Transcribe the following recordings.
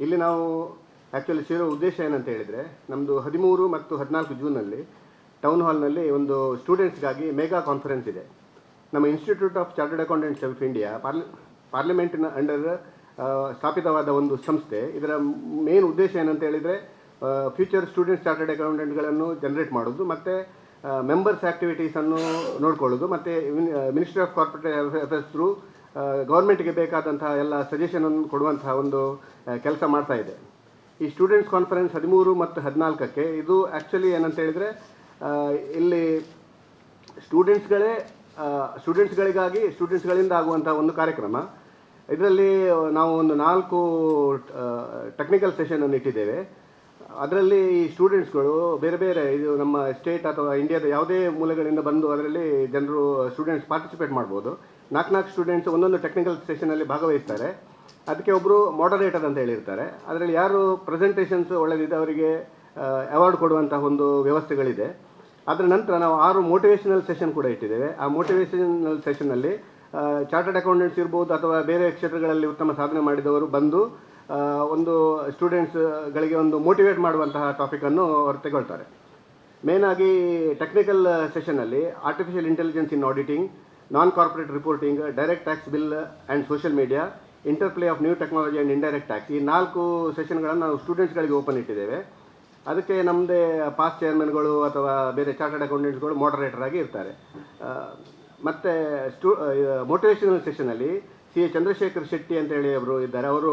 ಇಲ್ಲಿ ನಾವು ಆ್ಯಕ್ಚುಲಿ ಸೇರೋ ಉದ್ದೇಶ ಏನಂತ ಹೇಳಿದರೆ, ನಮ್ಮದು 13 ಮತ್ತು 14 ಜೂನಲ್ಲಿ ಟೌನ್ ಹಾಲ್ನಲ್ಲಿ ಒಂದು ಸ್ಟೂಡೆಂಟ್ಸ್ಗಾಗಿ ಮೆಗಾ ಕಾನ್ಫರೆನ್ಸ್ ಇದೆ. ನಮ್ಮ institute of chartered accountants of India ಪಾರ್ಲಿಮೆಂಟಿನ ಅಂಡರ್ ಸ್ಥಾಪಿತವಾದ ಒಂದು ಸಂಸ್ಥೆ. ಇದರ ಮೇನ್ ಉದ್ದೇಶ ಏನಂತ ಹೇಳಿದರೆ, ಫ್ಯೂಚರ್ ಸ್ಟೂಡೆಂಟ್ಸ್ ಚಾರ್ಟರ್ಡ್ ಅಕೌಂಟೆಂಟ್ಗಳನ್ನು ಜನರೇಟ್ ಮಾಡೋದು, ಮತ್ತು ಮೆಂಬರ್ಸ್ ಆ್ಯಕ್ಟಿವಿಟೀಸನ್ನು ನೋಡ್ಕೊಳ್ಳೋದು, ಮತ್ತು ministry of corporate affairs through ಗೌರ್ಮೆಂಟ್ಗೆ ಬೇಕಾದಂತಹ ಎಲ್ಲ ಸಜೆಷನನ್ನು ಕೊಡುವಂತಹ ಒಂದು ಕೆಲಸ ಮಾಡ್ತಾ ಇದೆ. ಈ ಸ್ಟೂಡೆಂಟ್ಸ್ ಕಾನ್ಫರೆನ್ಸ್ 13 ಮತ್ತು 14ಕ್ಕೆ ಇದು ಆ್ಯಕ್ಚುಲಿ ಏನಂತ ಹೇಳಿದರೆ, ಇಲ್ಲಿ ಸ್ಟೂಡೆಂಟ್ಸ್ಗಳಿಗಾಗಿ ಸ್ಟೂಡೆಂಟ್ಸ್ಗಳಿಂದ ಆಗುವಂಥ ಒಂದು ಕಾರ್ಯಕ್ರಮ. ಇದರಲ್ಲಿ ನಾವು ಒಂದು 4 ಟೆಕ್ನಿಕಲ್ ಸೆಷನನ್ನು ಇಟ್ಟಿದ್ದೇವೆ. ಅದರಲ್ಲಿ ಈ ಸ್ಟೂಡೆಂಟ್ಸ್ಗಳು ಬೇರೆ ಬೇರೆ ಇದು ನಮ್ಮ ಸ್ಟೇಟ್ ಅಥವಾ ಇಂಡಿಯಾದ ಯಾವುದೇ ಮೂಲೆಗಳಿಂದ ಬಂದು ಅದರಲ್ಲಿ ಸ್ಟೂಡೆಂಟ್ಸ್ ಪಾರ್ಟಿಸಿಪೇಟ್ ಮಾಡ್ಬೋದು. 4 ಸ್ಟೂಡೆಂಟ್ಸ್ ಒಂದೊಂದು ಟೆಕ್ನಿಕಲ್ ಸೆಷನಲ್ಲಿ ಭಾಗವಹಿಸ್ತಾರೆ. ಅದಕ್ಕೆ ಒಬ್ಬರು ಮಾಡರೇಟರ್ ಅಂತ ಹೇಳಿರ್ತಾರೆ. ಅದರಲ್ಲಿ ಯಾರು ಪ್ರೆಸೆಂಟೇಷನ್ಸ್ ಒಳ್ಳೆದಿದೆ ಅವರಿಗೆ ಅವಾರ್ಡ್ ಕೊಡುವಂತಹ ಒಂದು ವ್ಯವಸ್ಥೆಗಳಿದೆ. ಅದರ ನಂತರ ನಾವು 6 ಮೋಟಿವೇಶನಲ್ ಸೆಷನ್ ಕೂಡ ಇಟ್ಟಿದ್ದೇವೆ. ಆ ಮೋಟಿವೇಶನಲ್ ಸೆಷನ್ನಲ್ಲಿ ಚಾರ್ಟರ್ಡ್ ಅಕೌಂಟೆಂಟ್ಸ್ ಇರ್ಬೋದು ಅಥವಾ ಬೇರೆ ಕ್ಷೇತ್ರಗಳಲ್ಲಿ ಉತ್ತಮ ಸಾಧನೆ ಮಾಡಿದವರು ಬಂದು ಒಂದು ಸ್ಟೂಡೆಂಟ್ಸ್ಗಳಿಗೆ ಒಂದು ಮೋಟಿವೇಟ್ ಮಾಡುವಂತಹ ಟಾಪಿಕನ್ನು ಅವರು ತಗೊಳ್ತಾರೆ. ಮೇನಾಗಿ ಟೆಕ್ನಿಕಲ್ ಸೆಷನ್ನಲ್ಲಿ artificial intelligence in auditing, non corporate reporting, direct tax bill and social media, interplay of new technology and indirect tax, ಈ 4 ಸೆಷನ್ಗಳನ್ನು ನಾವು ಸ್ಟೂಡೆಂಟ್ಸ್ಗಳಿಗೆ ಓಪನ್ ಇಟ್ಟಿದ್ದೇವೆ. ಅದಕ್ಕೆ ನಮ್ಮದೇ ಪಾಸ್ಟ್ ಚೇರ್ಮನ್ಗಳು ಅಥವಾ ಬೇರೆ ಚಾರ್ಟರ್ಡ್ ಅಕೌಂಟೆಂಟ್ಸ್ಗಳು ಮಾಡರೇಟರ್ ಆಗಿ ಇರ್ತಾರೆ. ಮತ್ತು ಮೋಟಿವೇಶನಲ್ ಸೆಷನಲ್ಲಿ CA ಚಂದ್ರಶೇಖರ್ ಶೆಟ್ಟಿ ಅಂತೇಳಿ ಅವರು ಇದ್ದಾರೆ. ಅವರು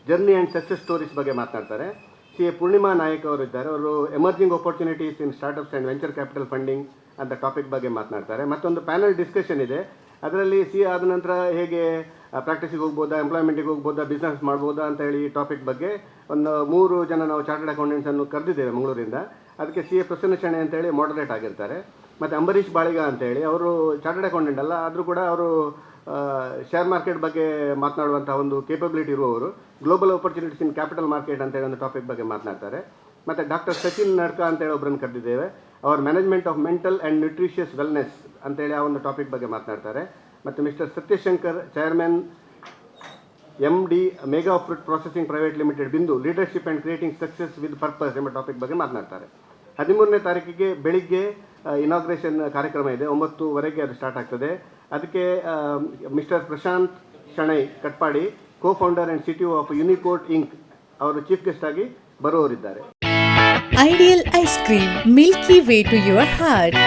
ಜರ್ನಿ ಆ್ಯಂಡ್ ಸಕ್ಸಸ್ ಸ್ಟೋರೀಸ್ ಬಗ್ಗೆ ಮಾತನಾಡ್ತಾರೆ. CA ಪೂರ್ಣಿಮಾ ನಾಯಕ್ ಅವರು ಇದ್ದಾರೆ. ಅವರು emerging opportunities in startups and venture capital funding ಅಂತ ಟಾಪಿಕ್ ಬಗ್ಗೆ ಮಾತನಾಡ್ತಾರೆ. ಮತ್ತೊಂದು ಪ್ಯಾನಲ್ ಡಿಸ್ಕಷನ್ ಇದೆ. ಅದರಲ್ಲಿ CA ಆದ ನಂತರ ಹೇಗೆ ಪ್ರಾಕ್ಟೀಸಿಗೆ ಹೋಗ್ಬೋದಾ, ಎಂಪ್ಲಾಯ್ಮೆಂಟಿಗೆ ಹೋಗ್ಬೋದಾ, ಬಿಸ್ನೆಸ್ ಮಾಡ್ಬೋದಾ ಅಂತ ಹೇಳಿ ಟಾಪಿಕ್ ಬಗ್ಗೆ ಒಂದು 3 ಜನ ನಾವು ಚಾರ್ಟರ್ಡ್ ಅಕೌಂಟೆಂಟ್ಸನ್ನು ಕರೆದಿದ್ದೇವೆ ಮಂಗಳೂರಿಂದ. ಅದಕ್ಕೆ CA ಪ್ರಸನ್ನ ಶೆಣೆ ಅಂತೇಳಿ ಮಾಡರೇಟ್ ಆಗಿರ್ತಾರೆ. ಮತ್ತು ಅಂಬರೀಷ್ ಬಾಳಿಗ ಅಂತೇಳಿ ಅವರು ಚಾರ್ಟರ್ಡ್ ಅಕೌಂಟೆಂಟ್ ಅಲ್ಲ, ಆದರೂ ಕೂಡ ಅವರು ಶೇರ್ ಮಾರ್ಕೆಟ್ ಬಗ್ಗೆ ಮಾತನಾಡುವಂಥ ಒಂದು ಕೇಪಬಿಲಿಟಿ ಇರುವವರು. Global opportunities in capital market ಅಂತೇಳಿ ಒಂದು ಟಾಪಿಕ್ ಬಗ್ಗೆ ಮಾತನಾಡ್ತಾರೆ. ಮತ್ತು ಡಾಕ್ಟರ್ ಸಚಿನ್ ನಡ್ಕಾ ಅಂತೇಳಿ ಒಬ್ಬರನ್ನು ಕರೆದಿದ್ದೇವೆ. ಅವ್ರ management of mental and nutritious wellness ಅಂತೇಳಿ ಆ ಒಂದು ಟಾಪಿಕ್ ಬಗ್ಗೆ ಮಾತನಾಡ್ತಾರೆ. ಮತ್ತು mister Sathyashankar, chairman MD mega fruit processing private limited, Bindu, leadership and creating success with purpose ಎಂಬ ಟಾಪಿಕ್ ಬಗ್ಗೆ ಮಾತನಾಡ್ತಾರೆ. 13ನೇ ತಾರೀಕಿಗೆ ಬೆಳಿಗ್ಗೆ ಇನಾಗ್ರೇಷನ್ ಕಾರ್ಯಕ್ರಮ ಇದೆ. 9:00 ಅದು ಸ್ಟಾರ್ಟ್ ಆಗ್ತದೆ. ಅದಕ್ಕೆ mister Prashanth Shenoy Katpadi, co-founder and CTO of Unicode Inc, ಅವರು ಚೀಫ್ ಗೆಸ್ಟ್ ಆಗಿ ಬರುವವರಿದ್ದಾರೆ. Ideal ice cream, milky way to your heart.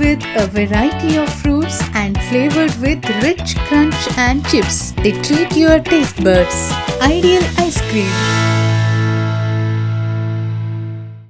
With a variety of fruits and flavored with rich crunch and chips, they treat your taste buds. Ideal ice cream.